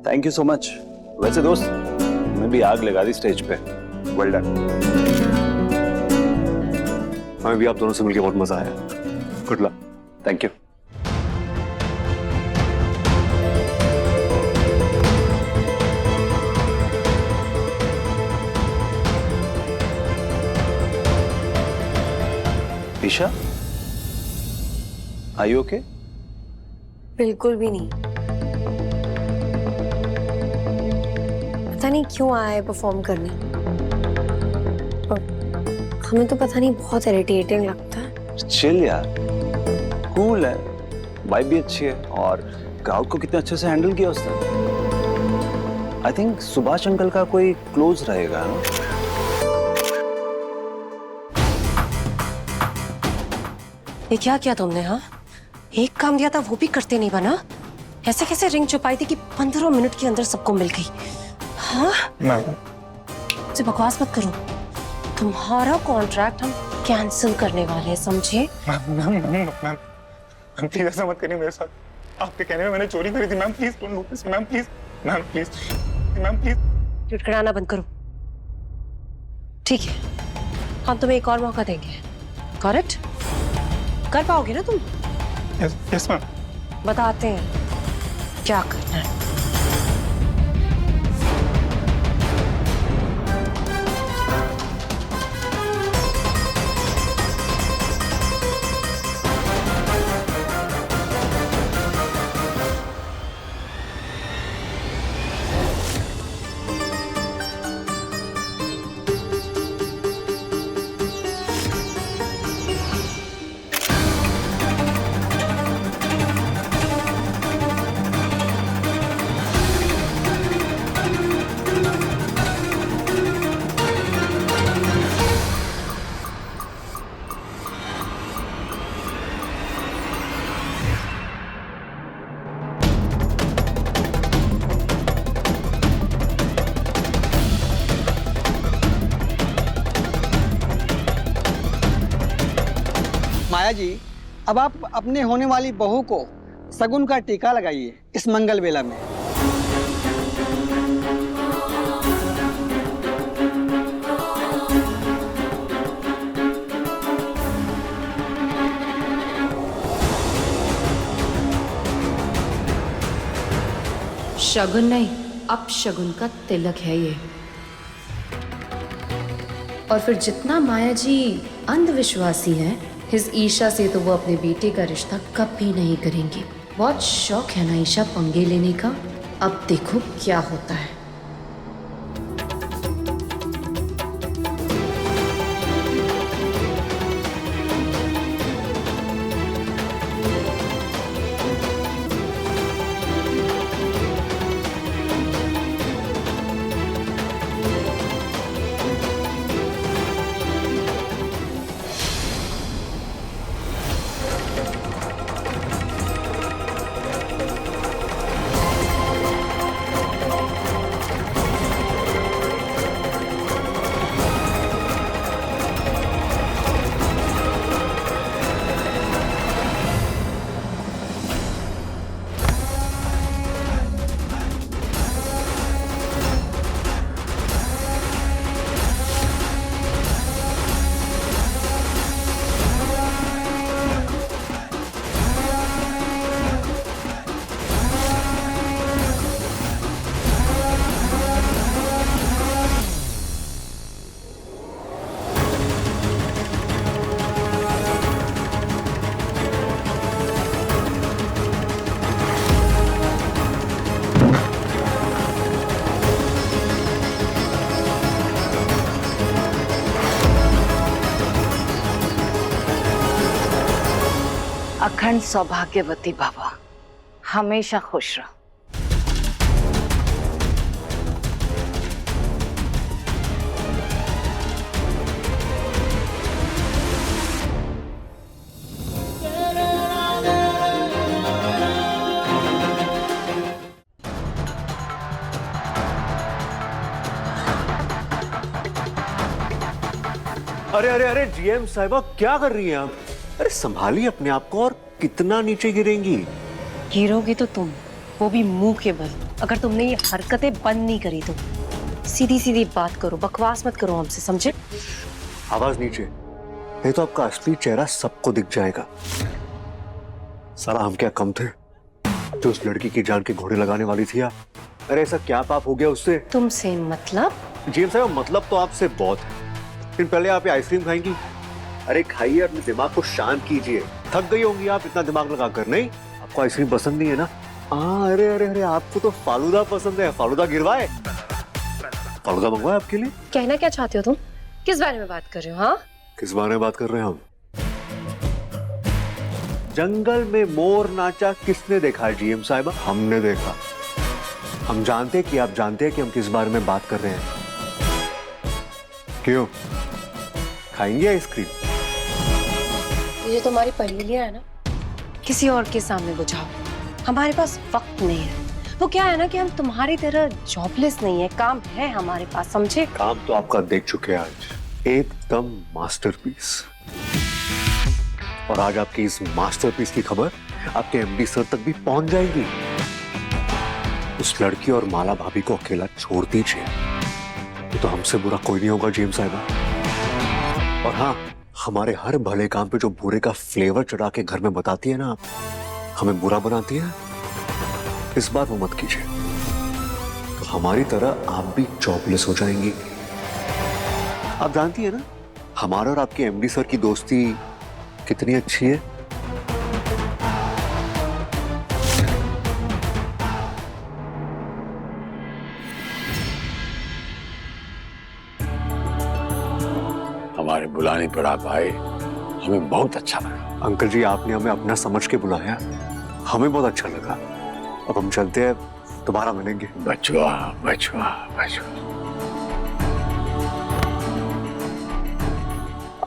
Thank you so much. वैसे दोस्त, मैं भी आग लगा दी स्टेज पे। Well done. हमें भी आप दोनों से मिलकर बहुत मजा आया। Good luck. Thank you. Isha, are you okay? बिल्कुल भी नहीं। पता नहीं क्यों आया है परफॉर्म करने, और हमें तो पता नहीं बहुत इरिटेटिंग लगता है। चिल यार, कूल है, वाइब भी अच्छी है और क्राउड को कितने अच्छे से हैंडल किया उसने। आई थिंक सुभाष अंकल का कोई क्लोज रहेगा ना? ये क्या किया तुमने? हाँ, एक काम दिया था वो भी करते नहीं बना। ऐसे कैसे रिंग छुपाई थी कि 15 मिनट के अंदर सबको मिल गई? हाँ, मुझसे बकवास मत करो। तुम्हारा कॉन्ट्रैक्ट हम कैंसिल करने वाले हैं, समझे? मैम प्लीज ऐसा मत करिए मेरे साथ। आपके कहने में मैंने चोरी करी थी। Ma'am please don't do this. Ma'am please, ma'am please, ma'am please. लुटकराना बंद करो। ठीक है, हम तुम्हें एक और मौका देंगे। करेक्ट? कर पाओगे ना तुम? Yes ma'am. बताते हैं क्या करना है। माया जी, अब आप अपने होने वाली बहू को शगुन का टीका लगाइए इस मंगल बेला में। शगुन नहीं, अपशगुन का तिलक है ये। और फिर जितना माया जी अंधविश्वासी है, इस ईशा से तो वो अपने बेटे का रिश्ता कभी नहीं करेंगी। बहुत शौक है ना ईशा पंगे लेने का। अब देखो क्या होता है। अखंड सौभाग्यवती भव, हमेशा खुश रहो। अरे अरे अरे जीएम साहिबा, क्या कर रही हैं आप? अरे संभालिए अपने आप को, और कितना नीचे गिरेंगी। गिरोगी तो तुम, वो भी मुंह के बल। अगर तुमने ये हरकतें बंद नहीं करी तो सीधी सीधी बात करो, बकवास मत करो हमसे, समझे? आवाज नीचे, नहीं तो आपका असली चेहरा सबको दिख जाएगा। साला हम क्या कम थे जो उस लड़की की जान के घोड़े लगाने वाली थी आप? अरे ऐसा क्या पाप हो गया उससे? तुमसे मतलब? जेम्स साहब, मतलब तो आपसे बहुत है, लेकिन पहले आप ये आइसक्रीम खाएंगी? अरे खाइए, अपने दिमाग को शांत कीजिए। थक गई होंगी आप इतना दिमाग लगा कर। नहीं, आपको आइसक्रीम पसंद नहीं है ना? अरे अरे अरे, आपको तो फालूदा पसंद है। फालूदा गिरवाए, फालूदा मंगवाए आपके लिए। कहना क्या चाहते हो तुम? किस बारे में बात कर रहे हो? हाँ, किस बारे में बात कर रहे हैं हम? जंगल में मोर नाचा किसने देखा है जीएम साहिबा? हमने देखा। हम जानते हैं कि आप जानते हैं कि हम किस बारे में बात कर रहे हैं। क्यों, खाएंगे आइसक्रीम? ये तुम्हारी पहेलियां है ना, किसी और के सामने बुझाओ। हमारे पास वक्त नहीं है। वो क्या है ना कि हम तुम्हारी तरह जॉबलेस नहीं है, काम है हमारे पास, समझे? काम तो आपका देख चुके हैं आज, एकदम मास्टरपीस। और आज आपकी इस मास्टरपीस की खबर आपके एमडी सर तक भी पहुंच जाएगी। उस लड़की और माला भाभी को अकेला छोड़ दीजिए, तो हमसे बुरा कोई नहीं होगा जेम्स साहिबा। और हाँ, हमारे हर भले काम पे जो बुरे का फ्लेवर चढ़ा के घर में बताती है ना आप, हमें बुरा बनाती है, इस बार वो मत कीजिए। तो हमारी तरह आप भी जॉबलेस हो जाएंगी। आप जानती है ना हमारा और आपके एमडी सर की दोस्ती कितनी अच्छी है। हमारे बुलाने पर आप आए, हमें बहुत अच्छा लगा। अंकल जी, आपने हमें अपना समझ के बुलाया, हमें बहुत अच्छा लगा। अब हम चलते हैं, दोबारा मिलेंगे। बचवा बचवा बचवा,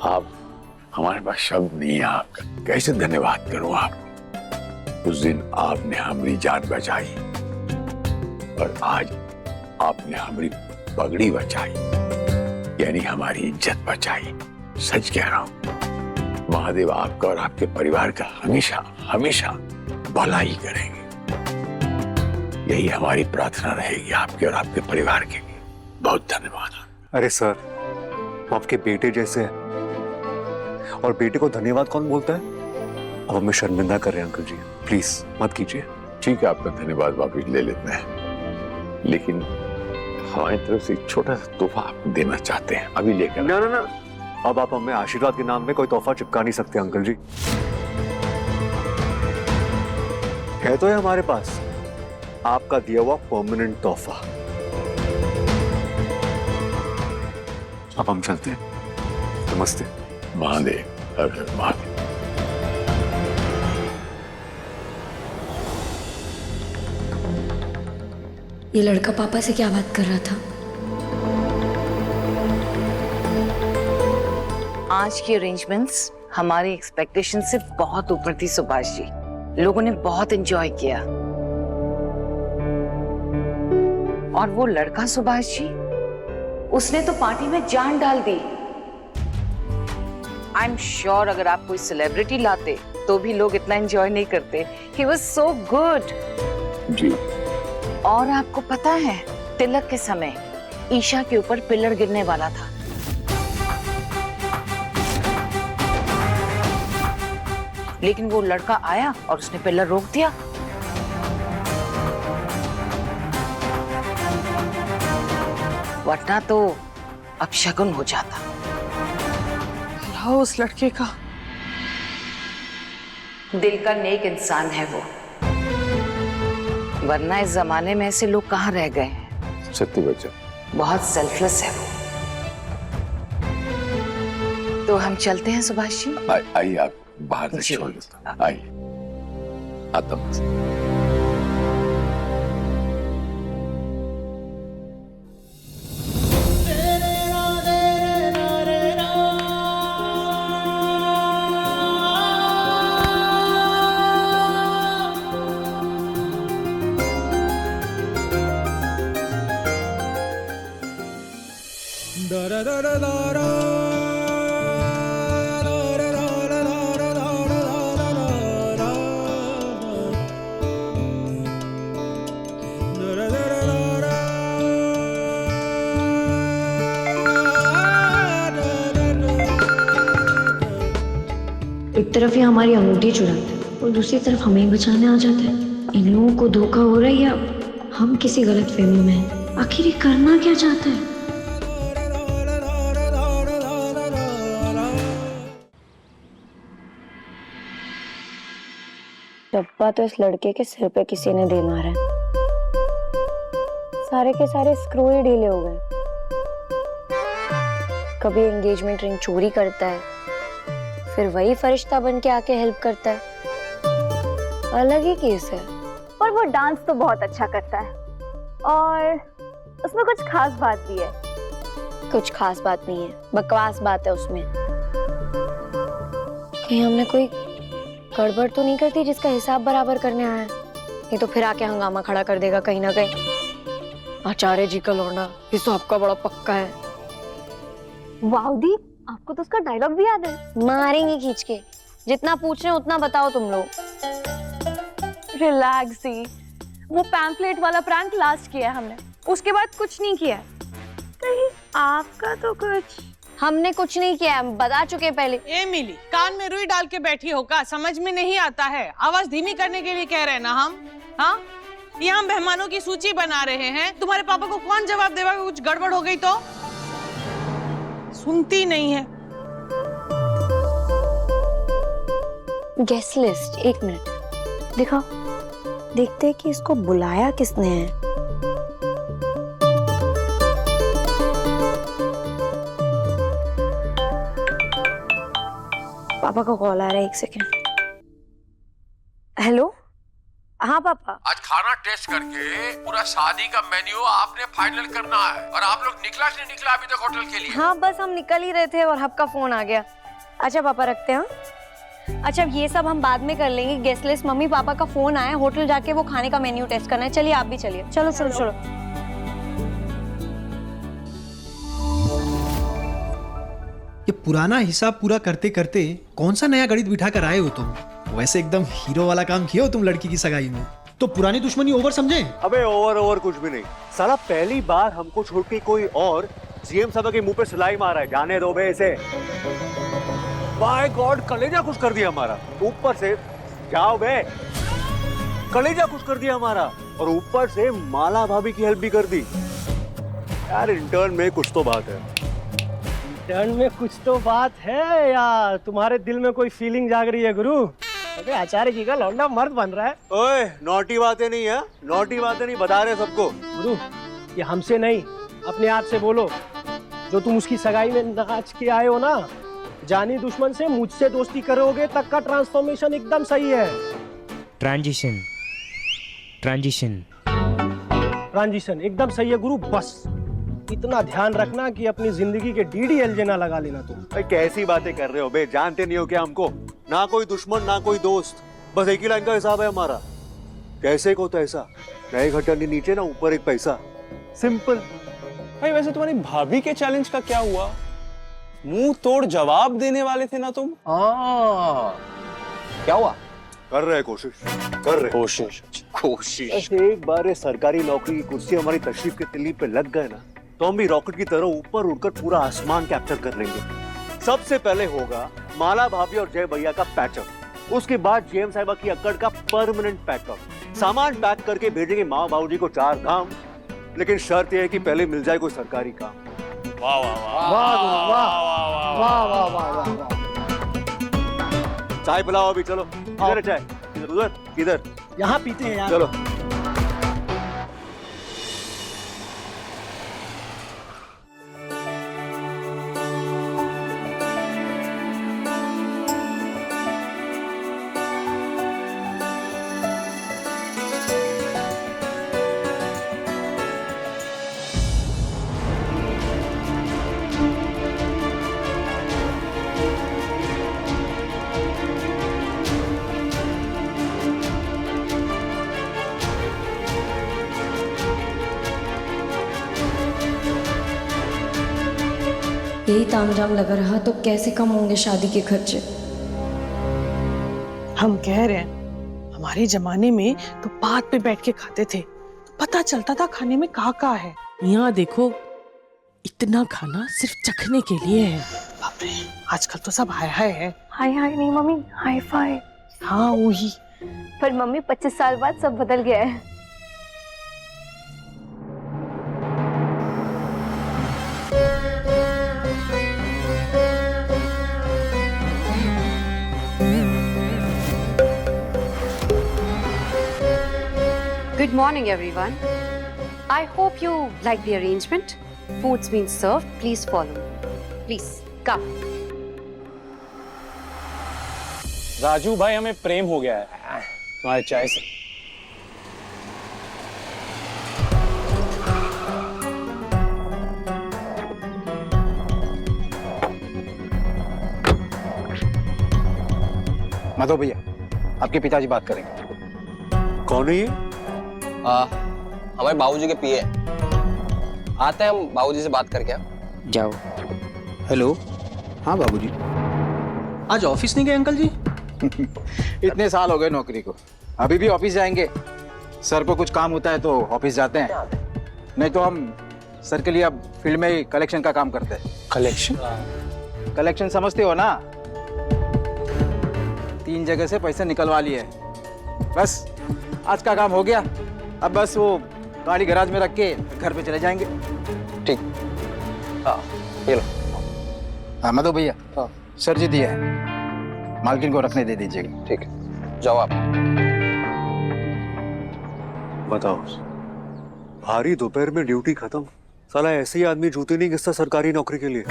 आप, हमारे पास शब्द नहीं है आपका, कैसे धन्यवाद करूं आपको। उस दिन आपने हमारी जान बचाई और आज आपने हमारी पगड़ी बचाई, यानी हमारी इज्जत बचाई। सच कह रहा हूं, महादेव आपका और आपके परिवार का हमेशा हमेशा भला ही करेंगे। यही हमारी प्रार्थना रहेगी आपके और आपके परिवार के लिए। बहुत धन्यवाद। अरे सर, वो आपके बेटे जैसे हैं, और बेटे को धन्यवाद कौन बोलता है? अब हमें शर्मिंदा कर रहे हैं अंकल जी, प्लीज मत कीजिए। ठीक है, आपका धन्यवाद वापस ले लेते हैं, लेकिन हमारी तरफ से एक छोटा सा तोहफा आपको देना चाहते हैं, अभी लेकर। ना ना ना, अब आप हमें आशीर्वाद के नाम में कोई तोहफा चिपका नहीं सकते अंकल जी। है तो है हमारे पास आपका दिया हुआ परमानेंट तोहफा। अब हम चलते हैं। नमस्ते। महादेव, हर हर महादेव। ये लड़का पापा से क्या बात कर रहा था? आज की अरेंजमेंट्स हमारी एक्सपेक्टेशन से बहुत ऊपर थी सुभाष जी। लोगों ने बहुत एंजॉय किया। और वो लड़का सुभाष जी, उसने तो पार्टी में जान डाल दी। आई एम श्योर अगर आप कोई सेलिब्रिटी लाते तो भी लोग इतना एंजॉय नहीं करते। He was so good. जी। और आपको पता है, तिलक के समय ईशा के ऊपर पिलर गिरने वाला था, लेकिन वो लड़का आया और उसने पिलर रोक दिया। वरना तो अपशगुन हो जाता। उस लड़के का दिल का नेक इंसान है वो, वरना इस जमाने में ऐसे लोग कहाँ रह गए हैं। सत्य बच्चा, बहुत सेल्फलेस है वो। तो हम चलते हैं सुभाष जी। आइए, आप बाहर से छोड़ देता। आइए, आता हूं। एक तरफ ये हमारी अंगूठी चुराते हैं और दूसरी तरफ हमें ही बचाने आ जाते हैं। इन लोगों को धोखा हो रहा है या हम किसी गलत फहमी में हैं? आखिर ये करना क्या चाहते हैं? डब्बा तो इस लड़के के सिर पे किसी ने दे मारा है। सारे के सारे स्क्रू ही ढीले हो गए। कभी एंगेजमेंट रिंग चोरी करता है, फिर वही फरिश्ता बन के आके हेल्प करता है। अलग ही केस है। और वो डांस तो बहुत अच्छा करता है और उसमें कुछ खास बात भी है। कुछ खास बात नहीं है, बकवास बात है उसमें। कहीं हमने कोई गड़बड़ तो नहीं करती जिसका हिसाब बराबर करने आया है? नहीं तो फिर आके हंगामा खड़ा कर देगा कहीं ना कहीं। आचार्य जी का लौंडा हिसाब का बड़ा पक्का है। वाओ दी, आपको तो उसका डायलॉग भी याद है। मारेंगे खींच के। जितना पूछ रहे हो उतना बताओ तुम लोग। रिलैक्स दी, वो पैम्फलेट वाला प्रैंक लास्ट किया है हमने, उसके बाद कुछ नहीं किया। कहीं आपका तो कुछ? हमने कुछ नहीं किया, हम बता चुके पहले। ए मिली, कान में रुई डाल के बैठी हो का? समझ में नहीं आता है? आवाज धीमी करने के लिए कह रहे हैं ना हम? हाँ, ये हम मेहमानों की सूची बना रहे हैं। तुम्हारे पापा को कौन जवाब देगा कि कुछ गड़बड़ हो गई तो? सुनती नहीं है। गेस्ट लिस्ट, 1 मिनट दिखाओ, देखते हैं कि इसको बुलाया किसने है। पापा का कॉल आ रहा है, 1 सेकेंड। हेलो, हाँ पापा। आज खाना टेस्ट करके पूरा शादी का मेन्यू आपने फाइनल करना है। और आप लोग निकला कि नहीं निकला अभी तक होटल के लिए? हाँ बस हम निकल ही रहे थे और आपका फोन आ गया। अच्छा पापा रखते हैं। अच्छा ये सब हम बाद में कर लेंगे। गेस्ट लिस्ट, मम्मी पापा का फोन आया, होटल जाके वो खाने का मेन्यू टेस्ट करना है। चलिए आप भी चलिए। चलो चलो चलो। ये पुराना हिसाब पूरा करते करते कौन सा नया गणित बिठा कर आए हो तुम? वैसे एकदम हीरो वाला काम किया हो तुम लड़की की सगाई में। तो पुरानी दुश्मनी ओवर समझे? अबे ओवर कुछ भी नहीं साला। पहली बार हमको छोड़ के कोई और सीएम साहब के मुंह पे सिलाई मारा है। जाने दो बे इसे। बाय गॉड, कलेजा कुछ कर दिया हमारा। ऊपर से जाओ बे, कलेजा कुछ कर दिया हमारा। और ऊपर से माला भाभी की हेल्प भी कर दी। यार इंटर्न में कुछ तो बात है। टर्न में कुछ तो बात है यार। तुम्हारे दिल में कोई फीलिंग जाग रही है गुरु। अबे आचार्य जी का लौंडा मर्द बन रहा है। ओए नॉटी बातें नहीं है, नॉटी बातें नहीं बता रहे सबको। गुरु ये हमसे नहीं, अपने आप से बोलो। जो तुम उसकी सगाई में नाच के आए हो ना, जानी दुश्मन से मुझसे दोस्ती करोगे तक का ट्रांसफॉर्मेशन एकदम सही है। ट्रांजिशन ट्रांजिशन एकदम सही है गुरु। बस इतना ध्यान रखना कि अपनी जिंदगी के DDLJ ना लगा लेना तुम। भाई कैसी बातें कर रहे हो बे? जानते नहीं हो क्या हमको? ना कोई दुश्मन ना कोई दोस्त, बस एक ही लाइन का हिसाब है हमारा। कैसे को तैसा, नए घटन नीचे ना ऊपर एक पैसा। सिंपल। भाई वैसे तुम्हारी भाभी के चैलेंज का क्या हुआ? मुंह तोड़ जवाब देने वाले थे ना तुम। क्या हुआ? कर रहे कोशिश। एक बार सरकारी नौकरी की कुर्सी हमारी तशरीफ के तिल्ली पे लग गए ना, तो हम भी रॉकेट की तरह ऊपर उड़कर पूरा आसमान कैप्चर कर लेंगे। सबसे पहले होगा माला भाभी और जय भैया का पैचअप। उसके बाद जेएम साहिबा की अक्कड़ का परमानेंट पैकअप। सामान पैक करके भेजेंगे माँ बाबूजी को 4 धाम। लेकिन शर्त यह है कि पहले मिल जाए कोई सरकारी काम। वाह वाह वाह वाह वाह वाह वाह वाह वाह। चाय पिलाओ अभी, चलो। इधर है चाय, इधर उधर इधर। यहाँ पीते हैं यार। चलो। यही तामझाम लगा रहा तो कैसे कम होंगे शादी के खर्चे? हम कह रहे हैं हमारे जमाने में तो बात पे बैठ के खाते थे, पता चलता था खाने में का है। यहाँ देखो, इतना खाना सिर्फ चखने के लिए है। बाप रे। आजकल तो सब हाय हाय है। हाय हाय नहीं मम्मी, हाई फाई। हाँ वही। पर मम्मी 25 साल बाद सब बदल गया है। Good morning, everyone. I hope you like the arrangement. Food's been served. Please follow. Please, come. Raju भाई, हमें प्रेम हो गया है तुम्हारे चाय से। माधव भैया, आपके पिताजी बात करेंगे। कौन है ये? हमारे बाबूजी के पीए आते हैं, हम बाबूजी से बात करके जाओ। हेलो। हाँ बाबूजी। आज ऑफिस नहीं गए अंकल जी? इतने साल हो गए नौकरी को, अभी भी ऑफिस जाएंगे? सर को कुछ काम होता है तो ऑफिस जाते हैं, नहीं तो हम सर के लिए अब फील्ड में ही कलेक्शन का काम करते हैं। कलेक्शन? कलेक्शन समझते हो ना? 3 जगह से पैसे निकलवा लिए, बस आज का काम हो गया। अब बस वो गाड़ी गैराज में रख के घर पे चले जाएंगे। ठीक। हाँ ये लो। हाँ मधु भैया, हाँ सर जी दिया है, मालकिन को रखने दे दीजिएगा। ठीक है, जाओ आप। बताओ, भारी दोपहर में ड्यूटी खत्म, साला ऐसे ही आदमी जूते नहीं घिसता सरकारी नौकरी के लिए।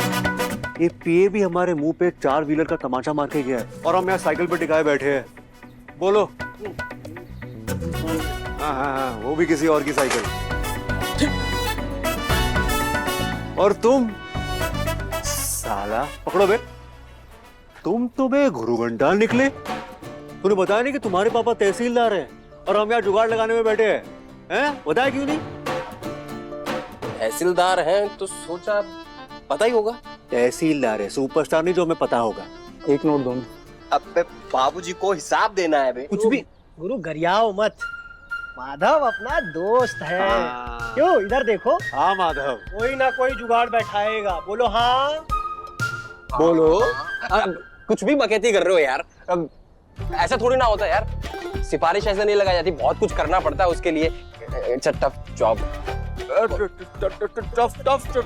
ये पीए भी हमारे मुंह पे 4 व्हीलर का तमाचा मार के गया है और हम यहाँ साइकिल पे टिकाए बैठे हैं। बोलो। हाँ, वो भी किसी और की साइकिल। और तुम साला पकड़ो बे, तुम तो बे घुरुघंटा निकले। तूने बताया नहीं कि तुम्हारे पापा तहसीलदार हैं और हम यहाँ जुगाड़ लगाने में बैठे हैं? बताया क्यों नहीं? तहसीलदार हैं तो सोचा पता ही होगा। तहसीलदार है, सुपरस्टार नहीं जो हमें पता होगा। एक नोट दो। अब बाबूजी को हिसाब देना है बे। कुछ भी गुरु गरियाओ मत, माधव अपना दोस्त है। क्यों, इधर देखो। हाँ माधव, कोई ना कोई जुगाड़ बैठाएगा। बोलो हाँ। बोलो। कुछ भी बकैती कर रहे हो यार, अब ऐसा थोड़ी ना होता यार, सिफारिश ऐसे नहीं लगाई जाती, बहुत कुछ करना पड़ता है उसके लिए। It's a tough job.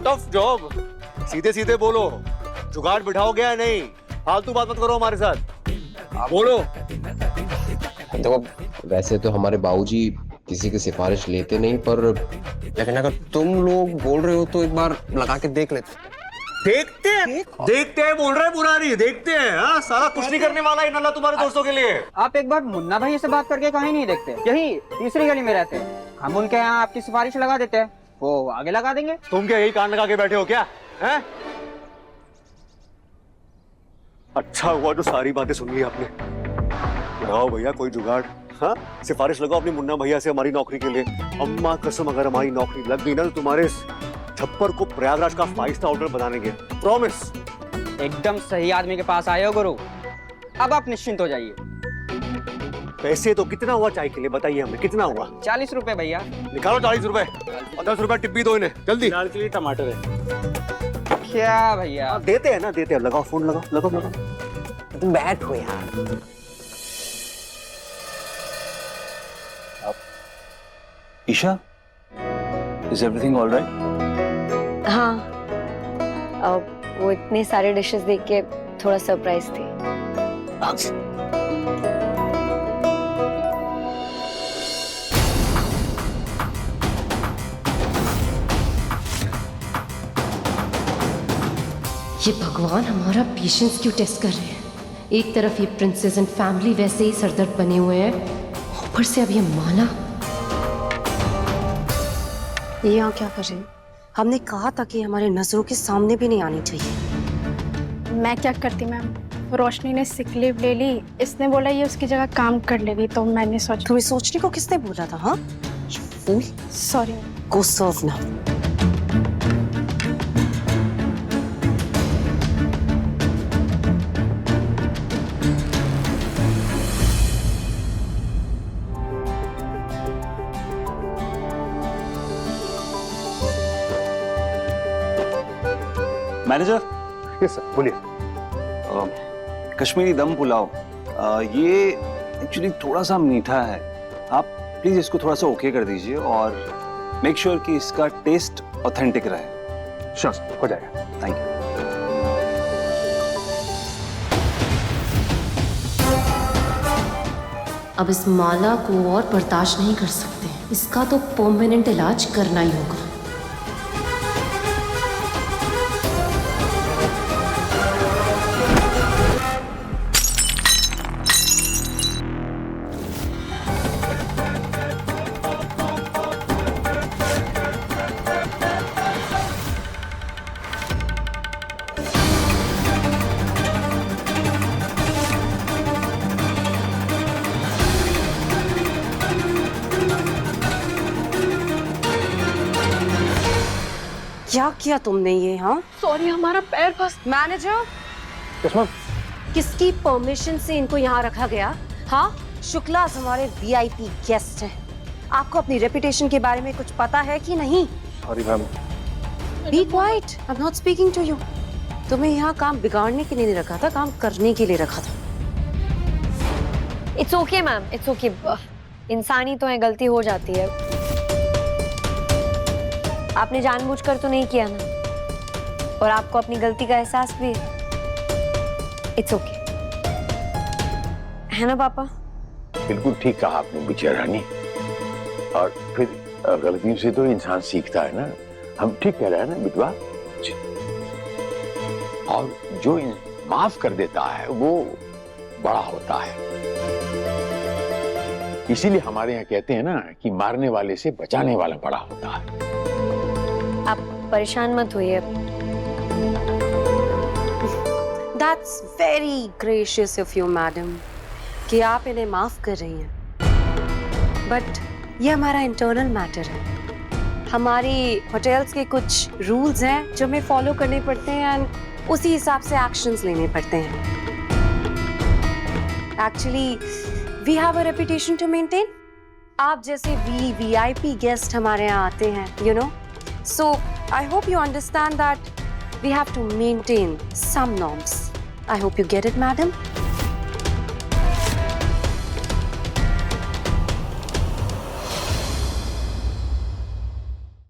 Tough job. सीधे सीधे बोलो, जुगाड़ बिठाओ गया नहीं, फालतू बात मत करो हमारे साथ। बोलो। देखो, वैसे तो हमारे बाबूजी किसी की सिफारिश लेते नहीं, पर लेकिन अगर तुम लोग बोल रहे हो तो एक बार लगा के देख लेते। देखते हैं बोल रहे हैं पुरानी, देखते हैं। हाँ, सारा कुछ नहीं करने वाला है नल्ला तुम्हारे दोस्तों के लिए। आप एक बार मुन्ना भाई से बात करके कहीं नहीं देखते, यही तीसरी गली में रहते हैं, हम उनके यहाँ आपकी सिफारिश लगा देते हैं, वो आगे लगा देंगे। तुम क्या यही कान लगा के बैठे हो क्या? हैं? अच्छा हुआ जो सारी बातें सुन ली आपने। लगाओ भैया कोई जुगाड़। हाँ, सिफारिश लगाओ अपनी मुन्ना भैया से हमारी नौकरी के लिए। अम्मा कसम, अगर हमारी नौकरी लग गई ना तो तुम्हारे छप्पर को प्रयागराज का 5 स्टार होटल बना देंगे, प्रॉमिस। एकदम सही आदमी के पास आए हो गुरु, अब आप निश्चिंत हो जाइए। पैसे तो कितना हुआ चाय के लिए, बताइए हमें कितना हुआ? 40 रुपए भैया। निकालो 40 रुपए और 10 रुपए टिप भी दो इन्हें, जल्दी। दाल के लिए टमाटर है क्या भैया? देते हैं ना, देते हैं। लगाओ फोन, लगाओ। तुम बैठो यार। Isha, is everything all right? हाँ, वो इतने सारे डिशेस देख के थोड़ा सरप्राइज थी। ये भगवान हमारा पेशेंस क्यों टेस्ट कर रहे हैं? एक तरफ ये प्रिंसेस एंड फैमिली वैसे ही सरदर्द बने हुए हैं, ऊपर से अब ये माला। ये यहाँ क्या कर रहे हैं? हमने कहा था कि हमारे नजरों के सामने भी नहीं आनी चाहिए। मैं क्या करती मैम, रोशनी ने सिक लीव ले ली, इसने बोला ये उसकी जगह काम कर लेगी, तो मैंने सोचा। तुम्हें सोचने को किसने बोला था? हाँ, फूल। सॉरी। गो सर्व नाउ। मैनेजर। यस सर, बोलिए। कश्मीरी दम पुलाव, ये एक्चुअली थोड़ा सा मीठा है। आप प्लीज इसको थोड़ा सा ओके कर दीजिए और मेक श्योर कि इसका टेस्ट ऑथेंटिक रहे। श्योर, हो जाएगा। Thank you. अब इस माला को और बर्दाश्त नहीं कर सकते, इसका तो परमानेंट इलाज करना ही होगा। क्या किया तुमने ये? हाँ सॉरी, हमारा पैर फंस। मैनेजर, कस्मा, किसकी परमिशन से इनको यहाँ रखा गया? हाँ, शुक्लास हमारे वीआईपी गेस्ट हैं। आपको अपनी रेपुटेशन के बारे में कुछ पता है कि नहीं? Sorry ma'am. Be quiet, I am not speaking to you. तुम्हें यहाँ काम बिगाड़ने के लिए नहीं रखा था, काम करने के लिए रखा था। It's okay ma'am, it's okay. इंसानी तो है, गलती हो जाती है। आपने जानबूझकर तो नहीं किया ना, और आपको अपनी गलती का एहसास भी है। इट्स ओके, है ना पापा? बिल्कुल ठीक कहा आपने बिटिया रानी। और फिर गलतियों से तो इंसान सीखता है ना। हम ठीक कह रहे हैं ना बिटवा? और जो माफ कर देता है वो बड़ा होता है। इसीलिए हमारे यहाँ कहते हैं ना कि मारने वाले से बचाने वाला बड़ा होता है। आप परेशान मत होइए। That's very gracious of you, madam, कि आप इन्हें माफ कर रही हैं। बट ये हमारा इंटरनल मैटर है। हमारी होटल्स के कुछ रूल्स हैं जो हमें फॉलो करने पड़ते हैं एंड उसी हिसाब से एक्शंस लेने पड़ते हैं। Actually we have a reputation to maintain. आप जैसे वीआईपी गेस्ट हमारे यहाँ आते हैं, you know, so I hope you understand that we have to maintain some norms. I hope you get it, madam.